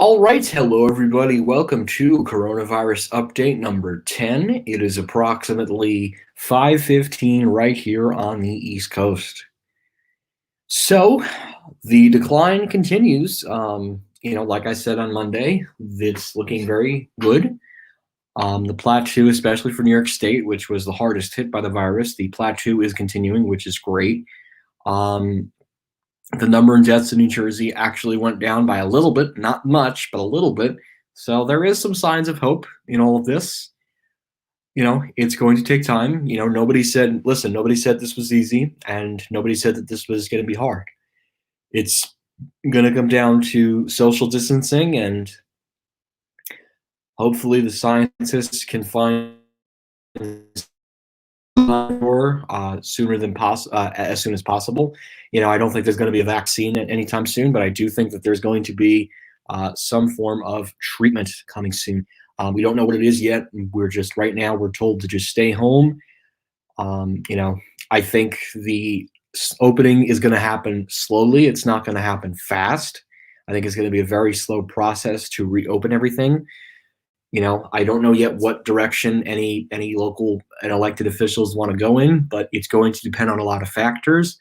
All right, hello everybody. Welcome to coronavirus update number 10. It is approximately 5:15 right here on the East Coast. So, the decline continues. Like I said on Monday, it's looking very good. The plateau, especially for New York State, which was the hardest hit by the virus, the plateau is continuing, which is great. Um, the number in deaths in New Jersey actually went down by a little bit, not much, but a little bit. So there is some signs of hope in all of this. It's going to take time. Nobody said, listen, nobody said this was easy, and nobody said that this was going to be hard. It's going to come down to social distancing, and hopefully the scientists can find sooner than as soon as possible. I don't think there's going to be a vaccine anytime soon, but I do think that there's going to be some form of treatment coming soon. We don't know what it is yet. We're just right now we're told to just stay home. I think the opening is going to happen slowly. It's not going to happen fast. I think it's going to be a very slow process to reopen everything. I don't know yet what direction any local and elected officials want to go in, but it's going to depend on a lot of factors.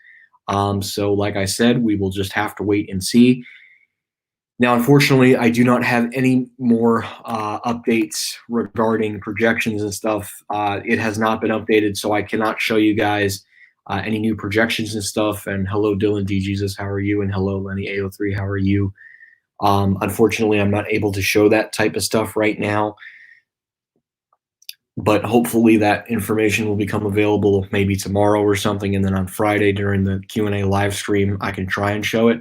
So, like I said, we will just have to wait and see. Now, unfortunately, I do not have any more updates regarding projections and stuff. It has not been updated, so I cannot show you guys any new projections and stuff. And hello, Dylan D. Jesus, how are you? And hello, Lenny AO3, how are you? Unfortunately, I'm not able to show that type of stuff right now, but hopefully that information will become available maybe tomorrow or something, and then on Friday during the Q&A live stream, I can try and show it.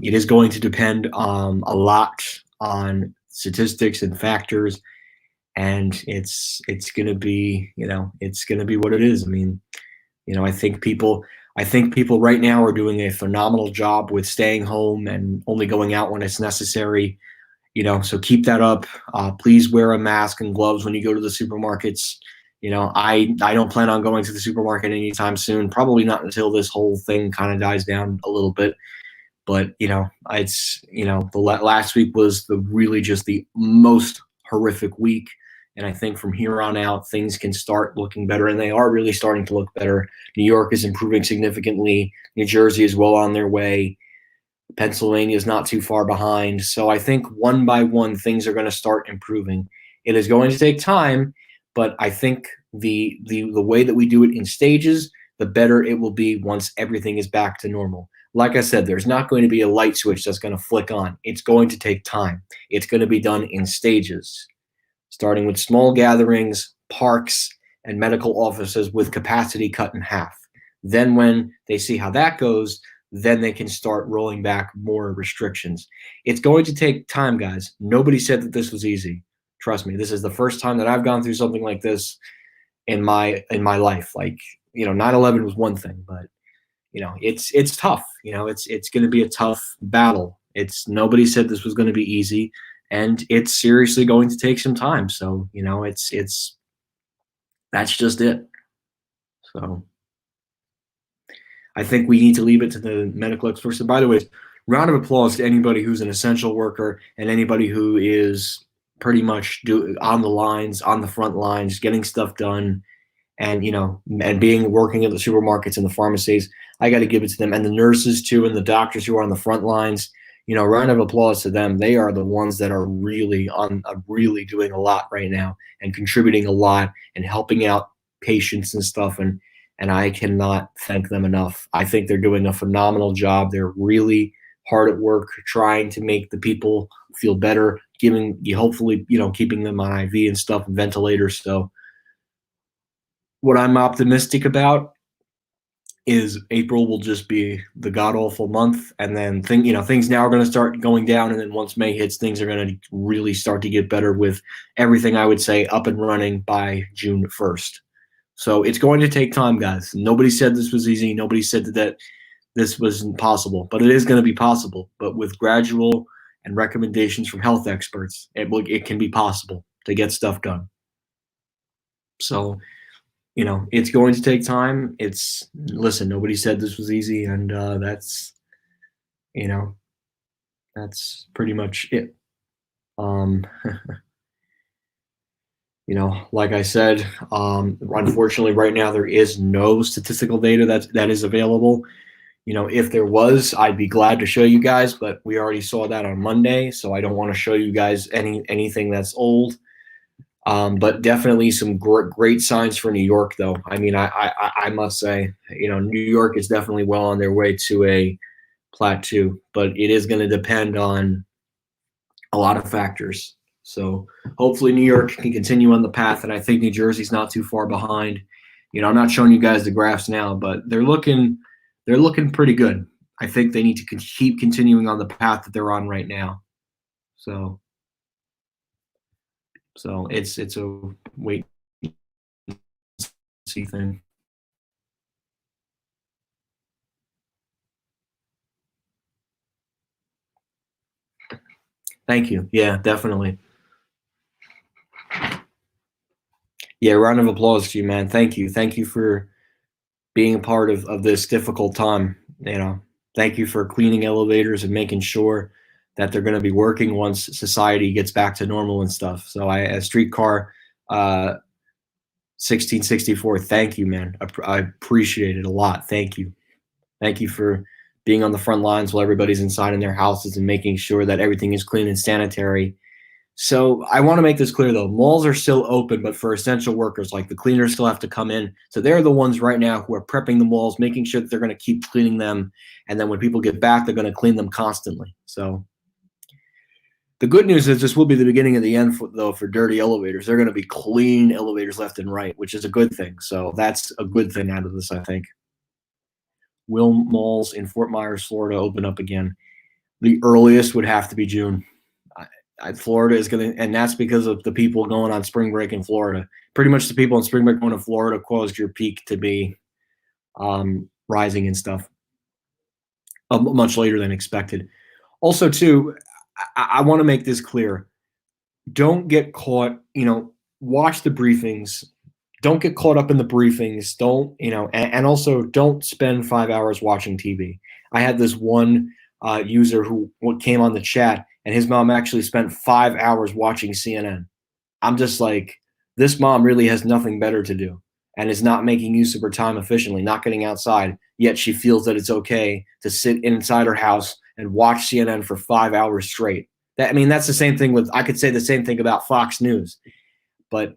It is going to depend a lot on statistics and factors, and it's going to be it's going to be what it is. I mean, I think people right now are doing a phenomenal job with staying home and only going out when it's necessary. So keep that up. Please wear a mask and gloves when you go to the supermarkets. I don't plan on going to the supermarket anytime soon. Probably not until this whole thing kind of dies down a little bit. But it's the last week was really just the most horrific week. And I think from here on out, things can start looking better, and they are really starting to look better. New York is improving significantly. New Jersey is well on their way. Pennsylvania is not too far behind. So I think one by one, things are going to start improving. It is going to take time, but I think the way that we do it in stages, the better it will be once everything is back to normal. Like I said, there's not going to be a light switch that's going to flick on. It's going to take time. It's going to be done in stages, starting with small gatherings, parks, and medical offices with capacity cut in half. Then when they see how that goes, then they can start rolling back more restrictions. It's going to take time, guys. Nobody said that this was easy. Trust me, this is the first time that I've gone through something like this in my life. Like, 9/11 was one thing, but it's tough. It's going to be a tough battle. Nobody said this was going to be easy, and it's seriously going to take some time. So, it's that's just it. So I think we need to leave it to the medical experts. And by the way, round of applause to anybody who's an essential worker and anybody who is pretty much on the lines, on the front lines, getting stuff done, and and working at the supermarkets and the pharmacies. I got to give it to them, and the nurses too, and the doctors who are on the front lines. Round of applause to them. They are the ones that are really really doing a lot right now and contributing a lot and helping out patients and stuff. And I cannot thank them enough. I think they're doing a phenomenal job. They're really hard at work trying to make the people feel better, hopefully keeping them on IV and stuff and ventilators. So what I'm optimistic about is April will just be the god awful month, and then things now are going to start going down, and then once May hits, things are going to really start to get better with everything, I would say, up and running by June 1st. So it's going to take time, guys. Nobody said this was easy. Nobody said that this was impossible, but it is going to be possible. But with gradual and recommendations from health experts, it can be possible to get stuff done. So it's going to take time. Listen, nobody said this was easy, and that's pretty much it. Um, like I said, unfortunately, right now there is no statistical data that is available. If there was, I'd be glad to show you guys, but we already saw that on Monday, so I don't want to show you guys anything that's old. But definitely some great signs for New York, though. I mean, I must say, New York is definitely well on their way to a plateau, but it is going to depend on a lot of factors. So hopefully New York can continue on the path, and I think New Jersey's not too far behind. I'm not showing you guys the graphs now, but they're looking pretty good. I think they need to keep continuing on the path that they're on right now. So it's a wait and see thing. Thank you. Yeah, definitely. Yeah, round of applause to you, man. Thank you. Thank you for being a part of this difficult time. Thank you for cleaning elevators and making sure that they're going to be working once society gets back to normal and stuff. So a streetcar 1664, thank you, man. I appreciate it a lot. Thank you. Thank you for being on the front lines while everybody's inside in their houses and making sure that everything is clean and sanitary. So I want to make this clear, though. Malls are still open, but for essential workers, like the cleaners still have to come in. So they're the ones right now who are prepping the malls, making sure that they're going to keep cleaning them. And then when people get back, they're going to clean them constantly. So the good news is this will be the beginning of the end, for dirty elevators. They're going to be clean elevators left and right, which is a good thing. So that's a good thing out of this, I think. Will malls in Fort Myers, Florida open up again? The earliest would have to be June. Florida is going to, and that's because of the people going on spring break in Florida. Pretty much the people on spring break going to Florida caused your peak to be rising and stuff much later than expected. Also, too, I want to make this clear. Don't get caught, watch the briefings. Don't get caught up in the briefings. Don't, and also don't spend 5 hours watching TV. I had this one user who came on the chat, and his mom actually spent 5 hours watching CNN. I'm just like, this mom really has nothing better to do and is not making use of her time efficiently, not getting outside, yet she feels that it's okay to sit inside her house and watch CNN for 5 hours straight. That's the same thing with, I could say the same thing about Fox News. But,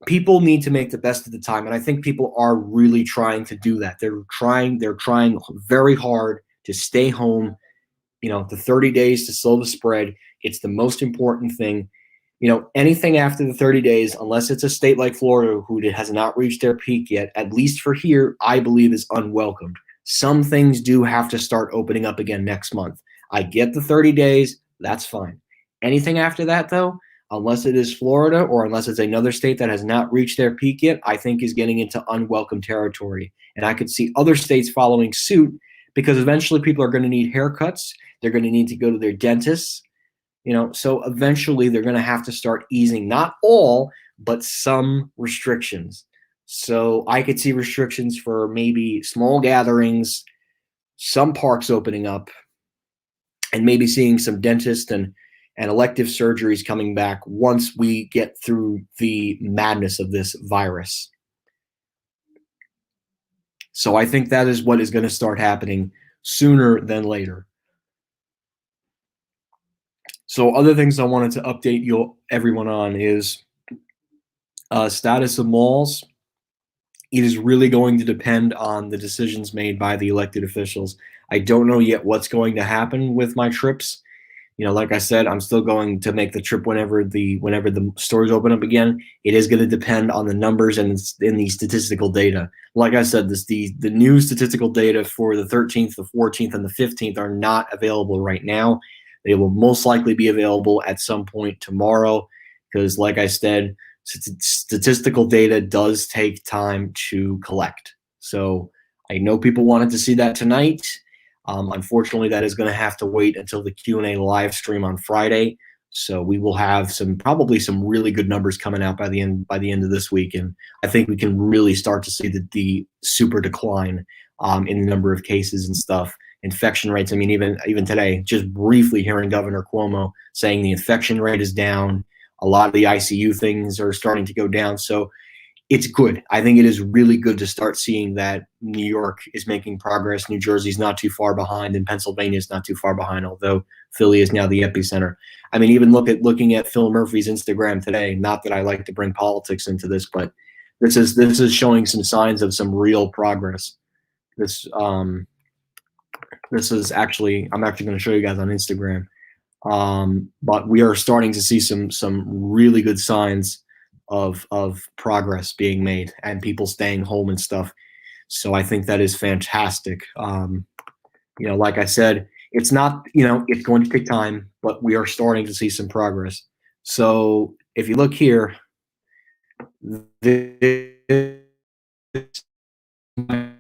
people need to make the best of the time, and I think people are really trying to do that. They're trying very hard to stay home. The 30 days to slow the spread, it's the most important thing. Anything after the 30 days, unless it's a state like Florida who has not reached their peak yet, at least for here, I believe is unwelcomed. Some things do have to start opening up again next month. I get the 30 days, that's fine. Anything after that, though, unless it is Florida or unless it's another state that has not reached their peak yet, I think is getting into unwelcome territory. And I could see other states following suit because eventually people are going to need haircuts. They're going to need to go to their dentists. So eventually they're going to have to start easing not all, but some restrictions. So I could see restrictions for maybe small gatherings, some parks opening up, and maybe seeing some dentists and elective surgeries coming back once we get through the madness of this virus. So I think that is what is going to start happening sooner than later. So other things I wanted to update everyone on is status of malls. It is really going to depend on the decisions made by the elected officials. I don't know yet what's going to happen with my trips. Like I said, I'm still going to make the trip whenever the stores open up again. It is going to depend on the numbers and the statistical data. Like I said, the new statistical data for the 13th, the 14th, and the 15th are not available right now. They will most likely be available at some point tomorrow because, like I said, statistical data does take time to collect. So I know people wanted to see that tonight. Unfortunately, that is going to have to wait until the Q&A live stream on Friday. So we will have probably some really good numbers coming out by the end of this week, and I think we can really start to see the super decline in the number of cases and stuff. infection rates. I mean, even today, just briefly hearing Governor Cuomo saying the infection rate is down. A lot of the ICU things are starting to go down. So it's good. I think it is really good to start seeing that New York is making progress. New Jersey's not too far behind, and Pennsylvania is not too far behind, although Philly is now the epicenter. I mean, even looking at Phil Murphy's Instagram today, not that I like to bring politics into this, but this is showing some signs of some real progress. This is actually, I'm actually going to show you guys on Instagram. But we are starting to see some really good signs of progress being made and people staying home and stuff. So I think that is fantastic. Like I said, it's not, it's going to take time, but we are starting to see some progress. So if you look here, this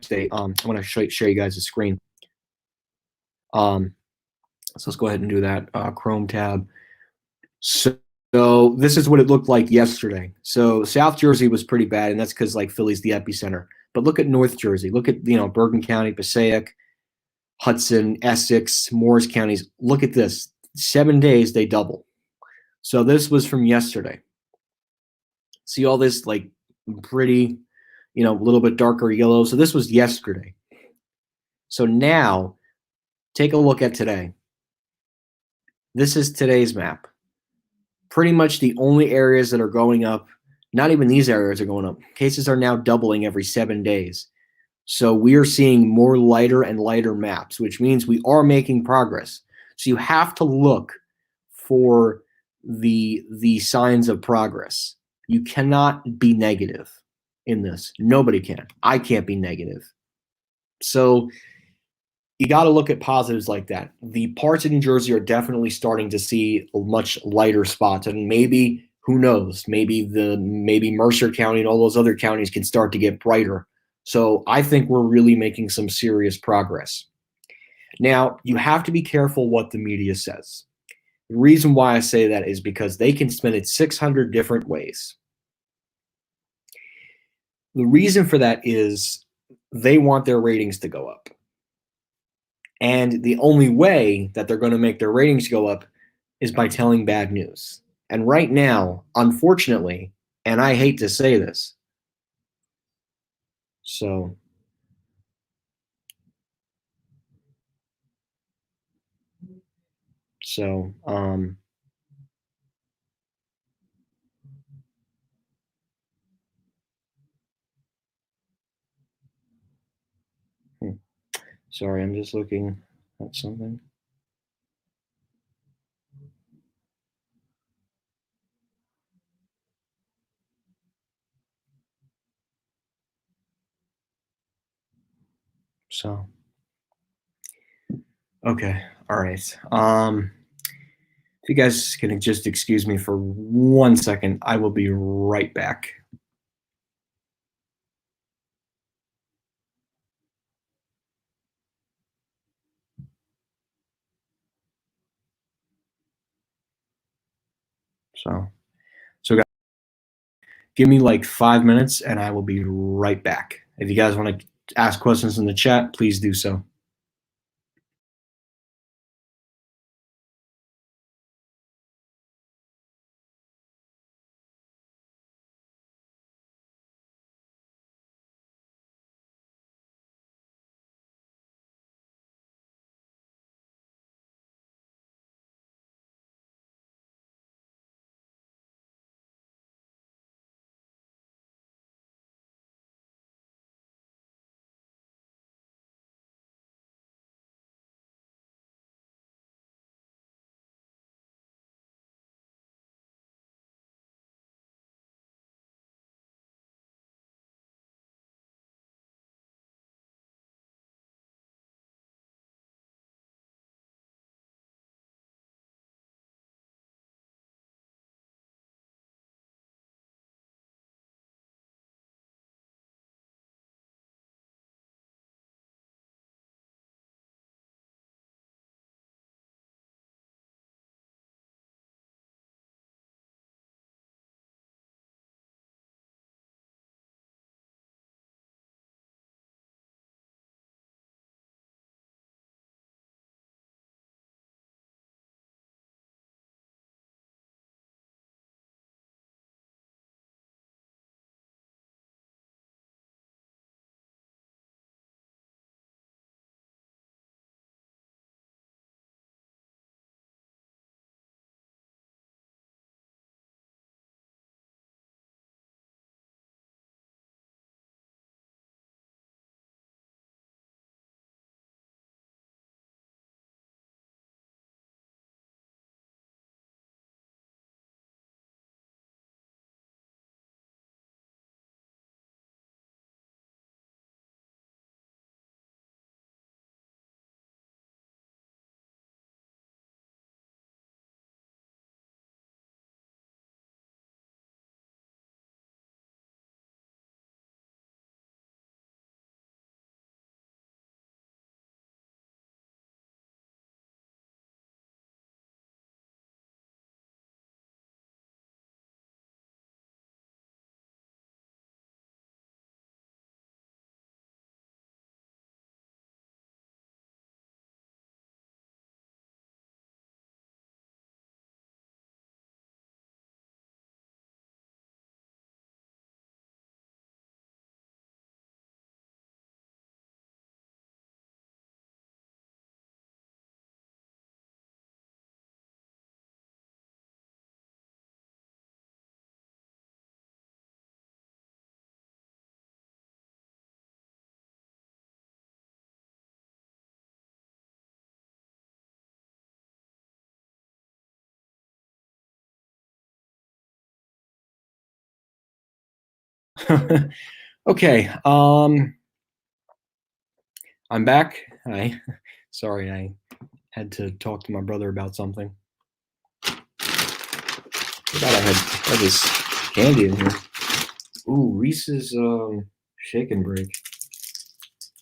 state, I want to show you guys the screen. So let's go ahead and do that. Chrome tab. So this is what it looked like yesterday. So South Jersey was pretty bad, and that's because like Philly's the epicenter. But look at North Jersey. Look at Bergen County, Passaic, Hudson, Essex, Morris counties. Look at this. 7 days they double. So this was from yesterday. See all this like pretty, a little bit darker yellow. So this was yesterday. So now take a look at today. This is today's map. Pretty much the only areas that are going up, not even these areas are going up. Cases are now doubling every 7 days. So we are seeing more lighter and lighter maps, which means we are making progress. So you have to look for the signs of progress. You cannot be negative in this. Nobody can. I can't be negative. So you got to look at positives like that. The parts of New Jersey are definitely starting to see much lighter spots, and maybe, who knows, maybe Mercer County and all those other counties can start to get brighter. So I think we're really making some serious progress. Now, you have to be careful what the media says. The reason why I say that is because they can spin it 600 different ways. The reason for that is they want their ratings to go up. And the only way that they're going to make their ratings go up is by telling bad news. And right now, unfortunately, and I hate to say this, so sorry, I'm just looking at something. So, okay, all right. If you guys can just excuse me for 1 second, I will be right back. So guys, give me like 5 minutes and I will be right back. If you guys want to ask questions in the chat, please do so. Okay, I'm back. Sorry, I had to talk to my brother about something. Forgot I had this candy in here. Ooh, Reese's Shake and Break.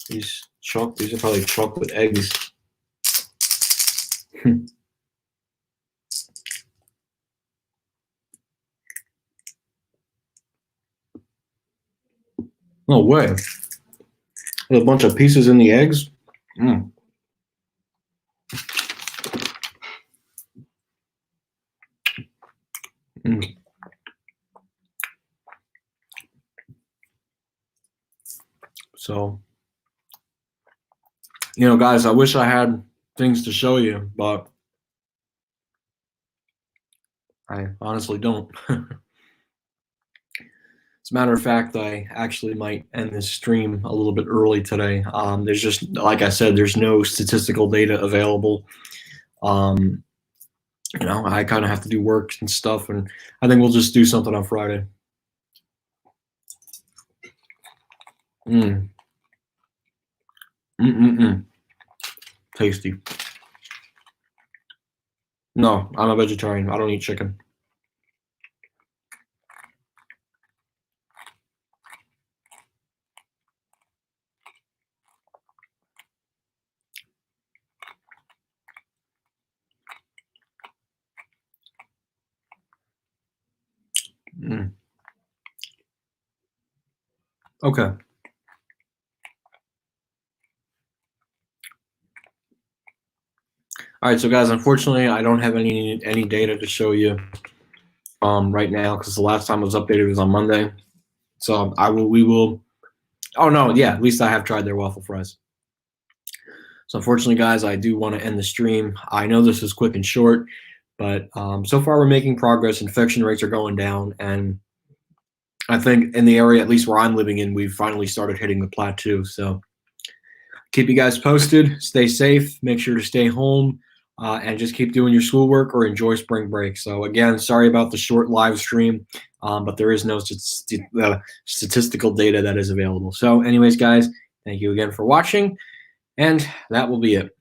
These are probably chocolate eggs. No way. There's a bunch of pieces in the eggs. Mm. Mm. So, guys, I wish I had things to show you, but I honestly don't. As a matter of fact, I actually might end this stream a little bit early today. There's just, like I said, there's no statistical data available. I kind of have to do work and stuff, and I think we'll just do something on Friday. Mm. Mm-mm-mm. Tasty. No, I'm a vegetarian. I don't eat chicken. Mm. Okay. All right, so guys, unfortunately, I don't have any data to show you right now because the last time it was updated was on Monday. So we will. Oh no, yeah, at least I have tried their waffle fries. So unfortunately, guys, I do want to end the stream. I know this is quick and short, but so far we're making progress. Infection rates are going down, and I think in the area, at least where I'm living in, we've finally started hitting the plateau. So keep you guys posted. Stay safe. Make sure to stay home. And just keep doing your schoolwork or enjoy spring break. So again, sorry about the short live stream, but there is no statistical data that is available. So anyways, guys, thank you again for watching, and that will be it.